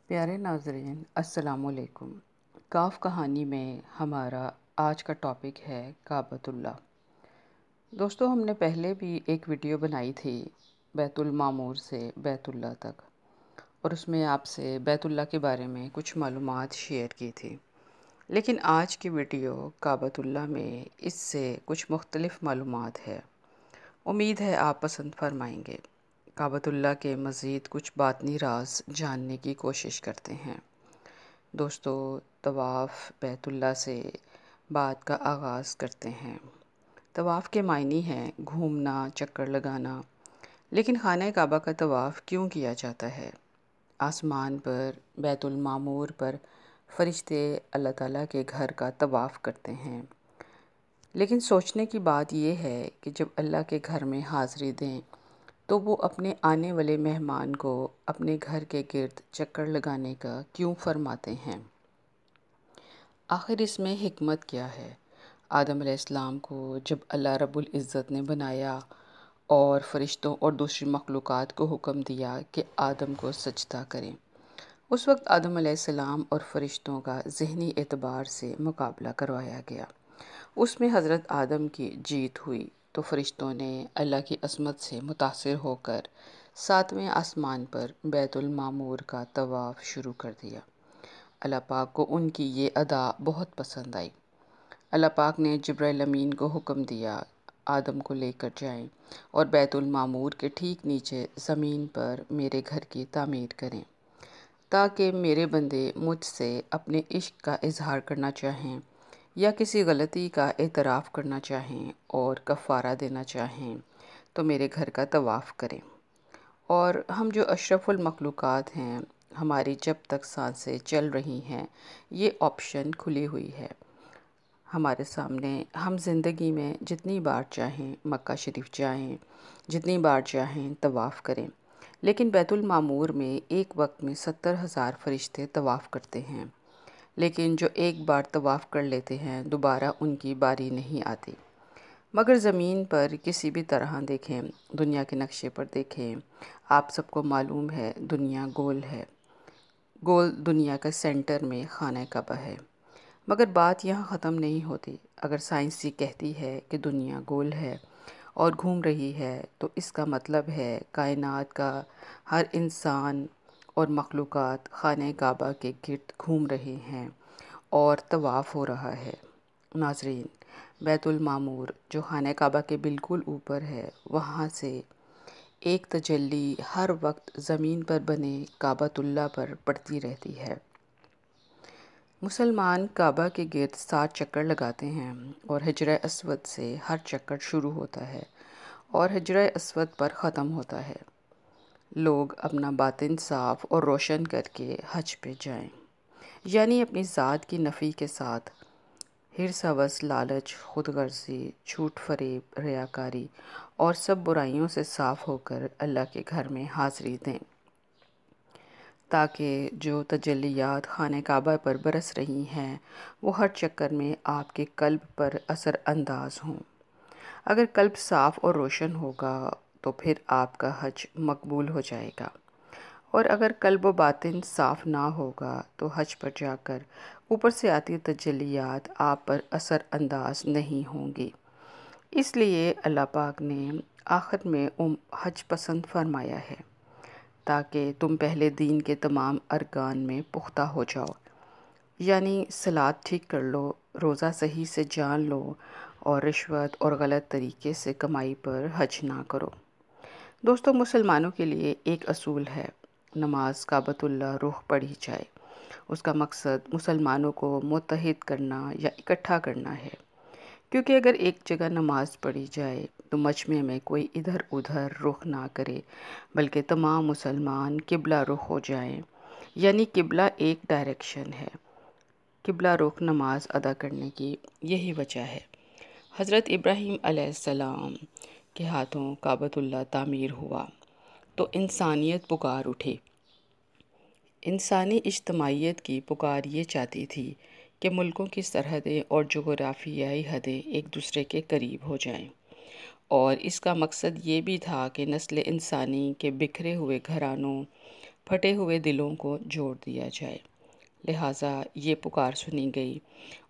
پیارے ناظرین السلام علیکم۔ کاف کہانی میں ہمارا آج کا ٹاپک ہے کعبۃ اللہ۔ دوستو، ہم نے پہلے بھی ایک ویڈیو بنائی تھی بیت المعمور سے بیت اللہ تک، اور اس میں آپ سے بیت اللہ کے بارے میں کچھ معلومات شیئر کی تھی۔ لیکن آج کی ویڈیو کعبۃ اللہ میں اس سے کچھ مختلف معلومات ہے۔ امید ہے آپ پسند فرمائیں گے۔ کعبۃ اللہ کے مزید کچھ باطنی راز جاننے کی کوشش کرتے ہیں۔ دوستو، طواف بیت اللہ سے بات کا آغاز کرتے ہیں۔ طواف کے معنی ہیں گھومنا، چکر لگانا۔ لیکن خانہ کعبہ کا طواف کیوں کیا جاتا ہے؟ آسمان پر بیت المعمور پر فرشتے اللہ تعالیٰ کے گھر کا طواف کرتے ہیں، لیکن سوچنے کی بات یہ ہے کہ جب اللہ کے گھر میں حاضری دیں تو وہ اپنے آنے والے مہمان کو اپنے گھر کے گرد چکر لگانے کا کیوں فرماتے ہیں؟ آخر اس میں حکمت کیا ہے؟ آدم علیہ السلام کو جب اللہ رب العزت نے بنایا اور فرشتوں اور دوسری مخلوقات کو حکم دیا کہ آدم کو سجدہ کریں، اس وقت آدم علیہ السلام اور فرشتوں کا ذہنی اعتبار سے مقابلہ کروایا گیا۔ اس میں حضرت آدم کی جیت ہوئی تو فرشتوں نے اللہ کی عظمت سے متاثر ہو کر 7ویں آسمان پر بیت المعمور کا طواف شروع کر دیا۔ اللہ پاک کو ان کی یہ ادا بہت پسند آئی۔ اللہ پاک نے جبرائیل امین کو حکم دیا آدم کو لے کر جائیں اور بیت المعمور کے ٹھیک نیچے زمین پر میرے گھر کی تعمیر کریں، تاکہ میرے بندے مجھ سے اپنے عشق کا اظہار کرنا چاہیں یا کسی غلطی کا اعتراف کرنا چاہیں اور کفارہ دینا چاہیں تو میرے گھر کا طواف کریں۔ اور ہم جو اشرف المخلوقات ہیں، ہماری جب تک سانسیں چل رہی ہیں یہ آپشن کھلی ہوئی ہے ہمارے سامنے۔ ہم زندگی میں جتنی بار چاہیں مکہ شریف جائیں، جتنی بار چاہیں طواف کریں، لیکن بیت المعمور میں ایک وقت میں 70,000 فرشتے طواف کرتے ہیں، لیکن جو ایک بار طواف کر لیتے ہیں دوبارہ ان کی باری نہیں آتی۔ مگر زمین پر کسی بھی طرح دیکھیں، دنیا کے نقشے پر دیکھیں، آپ سب کو معلوم ہے دنیا گول ہے۔ گول دنیا کا سینٹر میں خانہ کعبہ ہے۔ مگر بات یہاں ختم نہیں ہوتی۔ اگر سائنسی کہتی ہے کہ دنیا گول ہے اور گھوم رہی ہے تو اس کا مطلب ہے کائنات کا ہر انسان اور مخلوقات خانہ کعبہ کے گرد گھوم رہے ہیں اور طواف ہو رہا ہے۔ ناظرین، بیت المعمور جو خانہ کعبہ کے بالکل اوپر ہے، وہاں سے ایک تجلی ہر وقت زمین پر بنے کعبۃ اللہ پر پڑتی رہتی ہے۔ مسلمان کعبہ کے گرد 7 چکر لگاتے ہیں اور حجرہ اسود سے ہر چکر شروع ہوتا ہے اور حجرہ اسود پر ختم ہوتا ہے۔ لوگ اپنا باطن صاف اور روشن کر کے حج پہ جائیں، یعنی اپنی ذات کی نفی کے ساتھ حرص، ہوس، لالچ، خود غرضی، جھوٹ فریب، ریاکاری اور سب برائیوں سے صاف ہو کر اللہ کے گھر میں حاضری دیں، تاکہ جو تجلیات خانہ کعبہ پر برس رہی ہیں وہ ہر چکر میں آپ کے قلب پر اثر انداز ہوں۔ اگر قلب صاف اور روشن ہوگا تو پھر آپ کا حج مقبول ہو جائے گا، اور اگر قلب و باطن صاف نہ ہوگا تو حج پر جا کر اوپر سے آتی تجلیات آپ پر اثر انداز نہیں ہوں گی۔ اس لیے اللہ پاک نے آخر میں حج پسند فرمایا ہے، تاکہ تم پہلے دین کے تمام ارکان میں پختہ ہو جاؤ، یعنی صلاۃ ٹھیک کر لو، روزہ صحیح سے جان لو اور رشوت اور غلط طریقے سے کمائی پر حج نہ کرو۔ دوستو، مسلمانوں کے لیے ایک اصول ہے، نماز کعبۃ اللہ رخ پڑھی جائے۔ اس کا مقصد مسلمانوں کو متحد کرنا یا اکٹھا کرنا ہے، کیونکہ اگر ایک جگہ نماز پڑھی جائے تو مجمع میں کوئی ادھر ادھر رخ نہ کرے، بلکہ تمام مسلمان قبلہ رخ ہو جائیں، یعنی قبلہ ایک ڈائریکشن ہے۔ قبلہ رخ نماز ادا کرنے کی یہی وجہ ہے۔ حضرت ابراہیم علیہ السلام کے ہاتھوں کعبۃ اللہ تعمیر ہوا تو انسانیت پکار اٹھی۔ انسانی اجتماعیت کی پکار یہ چاہتی تھی کہ ملکوں کی سرحدیں اور جغرافیائی حدیں ایک دوسرے کے قریب ہو جائیں، اور اس کا مقصد یہ بھی تھا کہ نسل انسانی کے بکھرے ہوئے گھرانوں پھٹے ہوئے دلوں کو جوڑ دیا جائے۔ لہٰذا یہ پکار سنی گئی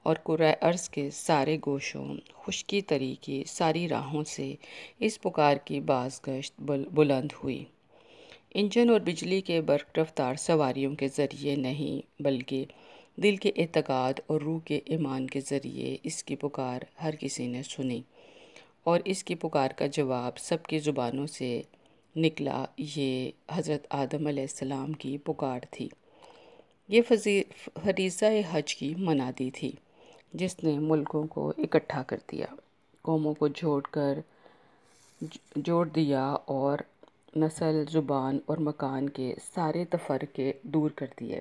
اور کرۂ ارض کے سارے گوشوں، خشکی تری کی ساری راہوں سے اس پکار کی بازگشت بلند ہوئی۔ انجن اور بجلی کے برق رفتار سواریوں کے ذریعے نہیں، بلکہ دل کے اعتقاد اور روح کے ایمان کے ذریعے اس کی پکار ہر کسی نے سنی، اور اس کی پکار کا جواب سب کی زبانوں سے نکلا۔ یہ حضرت آدم علیہ السلام کی پکار تھی۔ یہ فریضہ حج کی منادی تھی جس نے ملکوں کو اکٹھا کر دیا، قوموں کو جوڑ دیا اور نسل، زبان اور مکان کے سارے تفرقے دور کر دیے۔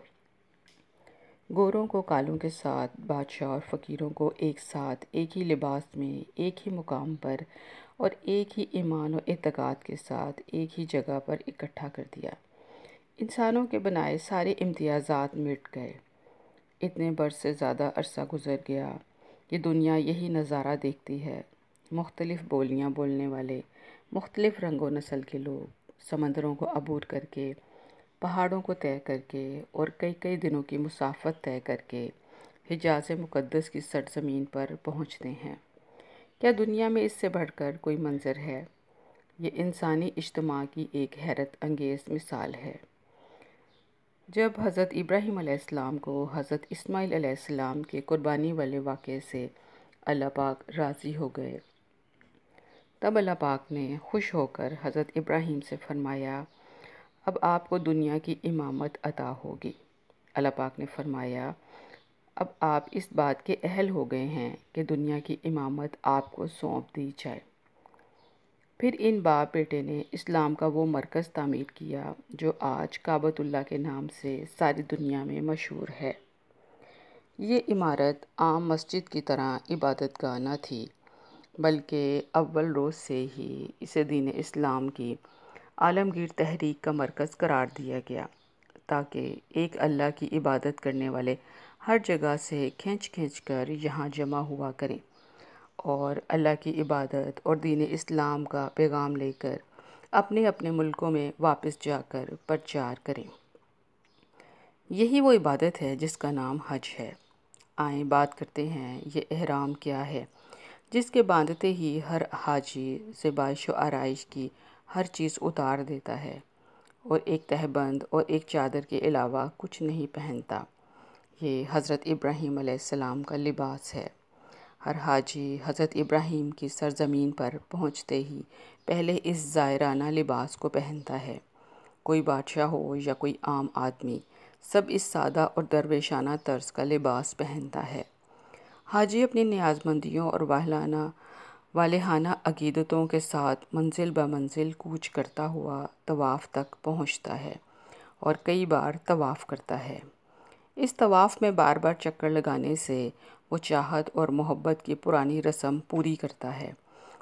گوروں کو کالوں کے ساتھ، بادشاہ اور فقیروں کو ایک ساتھ، ایک ہی لباس میں، ایک ہی مقام پر اور ایک ہی ایمان و اعتقاد کے ساتھ ایک ہی جگہ پر اکٹھا کر دیا۔ انسانوں کے بنائے سارے امتیازات مٹ گئے۔ اتنے برس سے زیادہ عرصہ گزر گیا۔ یہ دنیا یہی نظارہ دیکھتی ہے۔ مختلف بولیاں بولنے والے، مختلف رنگ و نسل کے لوگ سمندروں کو عبور کر کے، پہاڑوں کو طے کر کے اور کئی کئی دنوں کی مسافت طے کر کے حجاز مقدس کی سرزمین پر پہنچتے ہیں۔ کیا دنیا میں اس سے بڑھ کر کوئی منظر ہے؟ یہ انسانی اجتماع کی ایک حیرت انگیز مثال ہے۔ جب حضرت ابراہیم علیہ السلام کو حضرت اسماعیل علیہ السلام کے قربانی والے واقعے سے اللہ پاک راضی ہو گئے، تب اللہ پاک نے خوش ہو کر حضرت ابراہیم سے فرمایا، اب آپ کو دنیا کی امامت عطا ہوگی۔ اللہ پاک نے فرمایا، اب آپ اس بات کے اہل ہو گئے ہیں کہ دنیا کی امامت آپ کو سونپ دی جائے۔ پھر ان باپ بیٹے نے اسلام کا وہ مرکز تعمیر کیا جو آج کعبۃ اللہ کے نام سے ساری دنیا میں مشہور ہے۔ یہ عمارت عام مسجد کی طرح عبادت گاہ نہ تھی، بلکہ اول روز سے ہی اسے دین اسلام کی عالمگیر تحریک کا مرکز قرار دیا گیا، تاکہ ایک اللہ کی عبادت کرنے والے ہر جگہ سے کھینچ کھینچ کر یہاں جمع ہوا کریں اور اللہ کی عبادت اور دین اسلام کا پیغام لے کر اپنے اپنے ملکوں میں واپس جا کر پرچار کریں۔ یہی وہ عبادت ہے جس کا نام حج ہے۔ آئیں بات کرتے ہیں یہ احرام کیا ہے، جس کے باندھتے ہی ہر حاجی زیبائش و آرائش کی ہر چیز اتار دیتا ہے اور ایک تہبند اور ایک چادر کے علاوہ کچھ نہیں پہنتا۔ یہ حضرت ابراہیم علیہ السلام کا لباس ہے۔ ہر حاجی حضرت ابراہیم کی سرزمین پر پہنچتے ہی پہلے اس زائرانہ لباس کو پہنتا ہے۔ کوئی بادشاہ ہو یا کوئی عام آدمی، سب اس سادہ اور درویشانہ طرز کا لباس پہنتا ہے۔ حاجی اپنی نیاز مندیوں اور والہانہ عقیدتوں کے ساتھ منزل بہ منزل کوچ کرتا ہوا طواف تک پہنچتا ہے اور کئی بار طواف کرتا ہے۔ اس طواف میں بار بار چکر لگانے سے وہ چاہت اور محبت کی پرانی رسم پوری کرتا ہے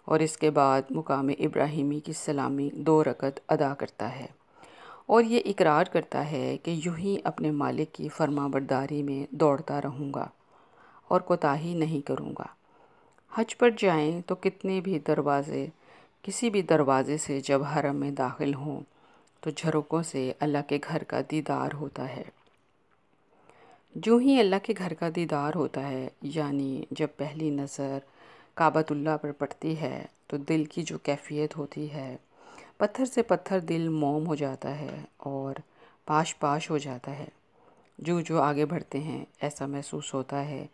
اور اس کے بعد مقام ابراہیمی کی سلامی 2 رکعت ادا کرتا ہے اور یہ اقرار کرتا ہے کہ یوں ہی اپنے مالک کی فرما برداری میں دوڑتا رہوں گا اور کوتاہی نہیں کروں گا۔ حج پر جائیں تو کسی بھی دروازے سے جب حرم میں داخل ہوں تو جھروکوں سے اللہ کے گھر کا دیدار ہوتا ہے۔ جو ہی اللہ کے گھر کا دیدار ہوتا ہے، یعنی جب پہلی نظر کعبۃ اللہ پر پڑتی ہے تو دل کی جو کیفیت ہوتی ہے، پتھر سے پتھر دل موم ہو جاتا ہے اور پاش پاش ہو جاتا ہے۔ جو آگے بڑھتے ہیں ایسا محسوس ہوتا ہے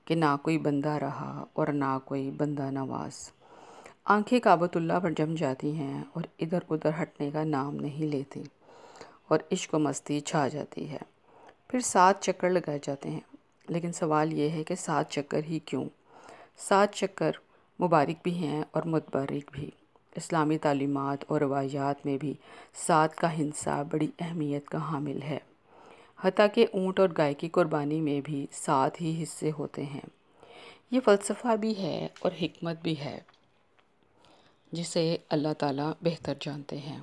کہ نہ کوئی بندہ رہا اور نہ کوئی بندہ نواز۔ آنکھیں کعبۃ اللہ پر جم جاتی ہیں اور ادھر ادھر ہٹنے کا نام نہیں لیتی اور عشق و مستی چھا جاتی ہے۔ پھر 7 چکر لگائے جاتے ہیں، لیکن سوال یہ ہے کہ 7 چکر ہی کیوں؟ 7 چکر مبارک بھی ہیں اور متبرک بھی۔ اسلامی تعلیمات اور روایات میں بھی 7 کا ہندسہ بڑی اہمیت کا حامل ہے۔ حتیٰ کہ اونٹ اور گائے کی قربانی میں بھی 7 ہی حصے ہوتے ہیں۔ یہ فلسفہ بھی ہے اور حکمت بھی ہے جسے اللہ تعالیٰ بہتر جانتے ہیں۔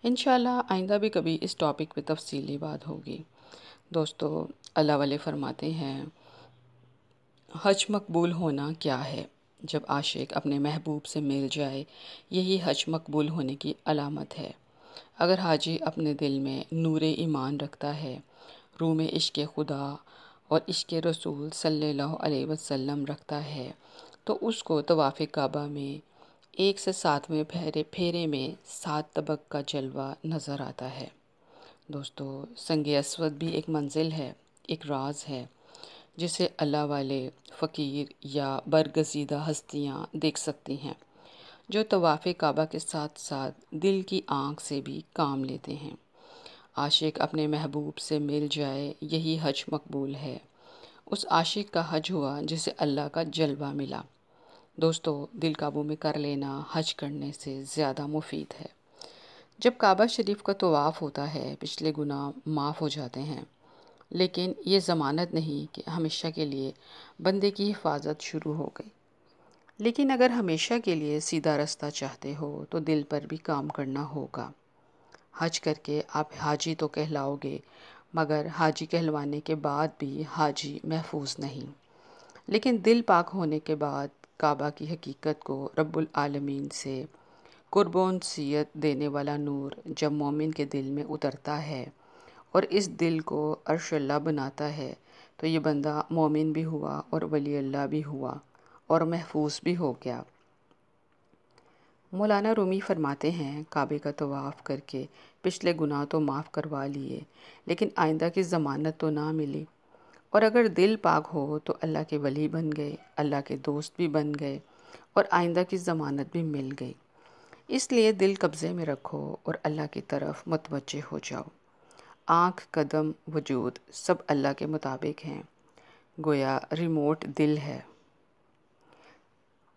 انشاءاللہ آئندہ بھی کبھی اس ٹاپک پہ تفصیلی بات ہوگی۔ دوستو، اللہ والے فرماتے ہیں، حج مقبول ہونا کیا ہے؟ جب عاشق اپنے محبوب سے مل جائے، یہی حج مقبول ہونے کی علامت ہے۔ اگر حاجی اپنے دل میں نور ایمان رکھتا ہے، روح میں عشق خدا اور عشق رسول صلی اللہ علیہ وسلم رکھتا ہے، تو اس کو طواف کعبہ میں 1 سے 7ویں پھیرے میں 7 طبق کا جلوہ نظر آتا ہے۔ دوستو، سنگ اسود بھی ایک منزل ہے، ایک راز ہے جسے اللہ والے، فقیر یا برگزیدہ ہستیاں دیکھ سکتی ہیں، جو طواف کعبہ کے ساتھ ساتھ دل کی آنکھ سے بھی کام لیتے ہیں۔ عاشق اپنے محبوب سے مل جائے، یہی حج مقبول ہے۔ اس عاشق کا حج ہوا جسے اللہ کا جلوہ ملا۔ دوستو، دل قابو میں کر لینا حج کرنے سے زیادہ مفید ہے۔ جب کعبہ شریف کا طواف ہوتا ہے، پچھلے گناہ معاف ہو جاتے ہیں، لیکن یہ ضمانت نہیں کہ ہمیشہ کے لیے بندے کی حفاظت شروع ہو گئی۔ لیکن اگر ہمیشہ کے لیے سیدھا رستہ چاہتے ہو تو دل پر بھی کام کرنا ہوگا۔ حج کر کے آپ حاجی تو کہلاؤ گے، مگر حاجی کہلوانے کے بعد بھی حاجی محفوظ نہیں۔ لیکن دل پاک ہونے کے بعد کعبہ کی حقیقت کو رب العالمین سے قرب و انسیت دینے والا نور جب مومن کے دل میں اترتا ہے اور اس دل کو عرش اللہ بناتا ہے، تو یہ بندہ مومن بھی ہوا اور ولی اللہ بھی ہوا اور محفوظ بھی ہو گیا۔ مولانا رومی فرماتے ہیں، کعبے کا طواف کر کے پچھلے گناہ تو معاف کروا لیے، لیکن آئندہ کی ضمانت تو نہ ملی۔ اور اگر دل پاک ہو تو اللہ کے ولی بن گئے، اللہ کے دوست بھی بن گئے اور آئندہ کی ضمانت بھی مل گئی۔ اس لیے دل قبضے میں رکھو اور اللہ کی طرف متوجہ ہو جاؤ۔ آنکھ، قدم، وجود سب اللہ کے مطابق ہیں، گویا ریموٹ دل ہے،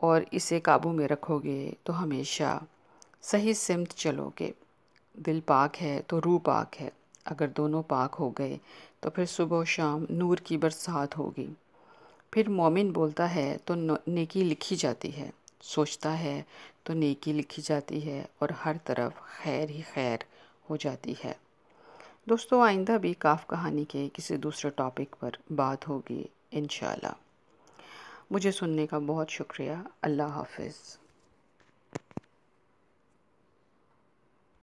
اور اسے قابو میں رکھو گے تو ہمیشہ صحیح سمت چلو گے۔ دل پاک ہے تو روح پاک ہے، اگر دونوں پاک ہو گئے تو پھر صبح و شام نور کی برسات ہوگی۔ پھر مومن بولتا ہے تو نیکی لکھی جاتی ہے، سوچتا ہے تو نیکی لکھی جاتی ہے، اور ہر طرف خیر ہی خیر ہو جاتی ہے۔ دوستو، آئندہ بھی کاف کہانی کے کسی دوسرے ٹاپک پر بات ہوگی انشاءاللہ۔ مجھے سننے کا بہت شکریہ۔ اللہ حافظ۔